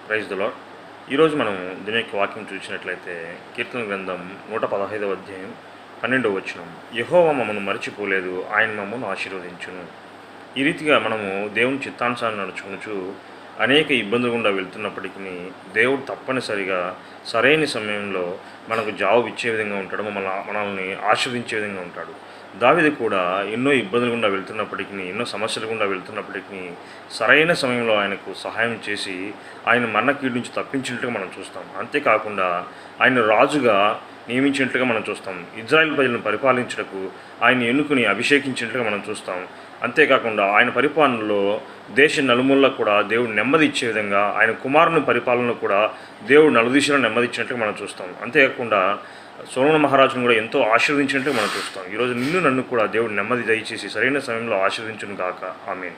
Praise the lord. ఈరోజు మనం దీని యొక్క వాక్యం చూసినట్లయితే కీర్తన గ్రంథం 115వ అధ్యాయం 12వ వచనం, యెహోవా మమ్మను మరచిపోలేదు, ఆయన మమ్మను ఆశీర్వదించును. ఈ రీతిగా మనము దేవుని చిత్తానుసారం నడుచుకొనుచు అనేక ఇబ్బందులు గుండా వెళ్తున్నప్పటికీ దేవుడు తప్పనిసరిగా సరైన సమయంలో మనకు జాబ్ ఇచ్చే విధంగా ఉంటాడు, మనల్ని ఆశీర్వదించే విధంగా ఉంటాడు. దావీదు కూడా ఎన్నో ఇబ్బందులు గుండా వెళ్తున్నప్పటికీ, ఎన్నో సమస్యలు గుండా వెళ్తున్నప్పటికీ సరైన సమయంలో ఆయనకు సహాయం చేసి ఆయన మరణకీడు నుంచి తప్పించినట్టుగా మనం చూస్తాం. అంతేకాకుండా ఆయన రాజుగా నియమించినట్లుగా మనం చూస్తాం. ఇజ్రాయెల్ ప్రజలను పరిపాలించుటకు ఆయన ఎన్నుకుని అభిషేకించినట్లుగా మనం చూస్తాం. అంతేకాకుండా ఆయన పరిపాలనలో దేశ నలుమూలలో కూడా దేవుడు నెమ్మది ఇచ్చే విధంగా ఆయన కుమారుని పరిపాలనలో కూడా దేవుడు నలుదిశలో నెమ్మది ఇచ్చినట్టుగా మనం చూస్తాం. అంతేకాకుండా సొలొమోను మహారాజును కూడా ఎంతో ఆశీర్వదించినట్టు మనం చూస్తాం. ఈరోజు నిన్ను నన్ను కూడా దేవుడు నెమ్మది దయచేసి సరైన సమయంలో ఆశీర్వదించును గాక. ఆమేన్.